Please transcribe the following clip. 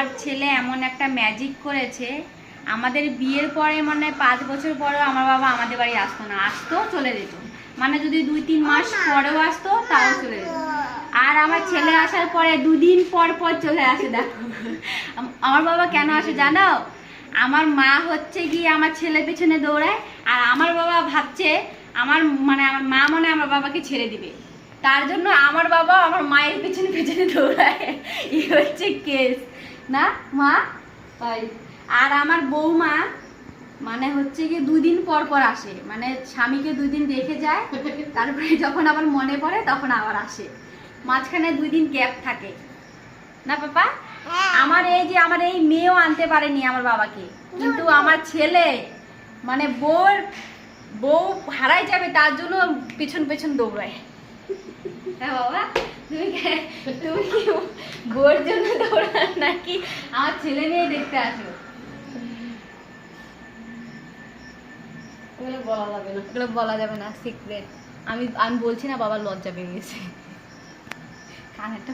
আমার ছেলে এমন একটা ম্যাজিক করেছে, আমাদের বিয়ের পরে মানে 5 বছর পরেও আমার বাবা আমাদের বাড়ি আসতো না, আসতো চলে যেত, মানে যদি 2-3 মাস পরেও আসতো তাও চলে যেত। আর আমার ছেলে আসার পরে 2 দিন পর পর চলে আসে। দেখো আমার বাবা কেন আসে জানো? আমার মা হচ্ছে গিয়ে আমার ছেলের পেছনে দৌড়ায়, আর আমার বাবা ভাবছে আমার মা মনে আমার বাবাকে ছেড়ে দিবে, তার জন্য আমার বাবা আমার মায়ের পেছনে পেছনে দৌড়ায়। এই হচ্ছে কেস না মা? তাই। আর আমার বৌমা মানে হচ্ছে গিয়ে 2 দিন পর পর আসে, মানে স্বামীকে 2 দিন দেখে যায়, তারপরে যখন আবার মনে পড়ে তখন আবার আসে, মাঝখানে 2 দিন গ্যাপ থাকে না পাপা? আমার এই মেয়েও আনতে পারেনি আমার বাবাকে, কিন্তু আমার ছেলে মানে বউ হারাই যাবে তার জন্য পেছন পেছন দৌড়ায়। হ্যাঁ বাবা, তুমি কি বউর জন্য দৌড়ান নাকি আমার ছেলে মেয়ে দেখতে আসো? বলা যাবে না, সিক্রেট। আমি বলছি না, বাবার লজ্জা পেয়ে গেছে। কানেরটা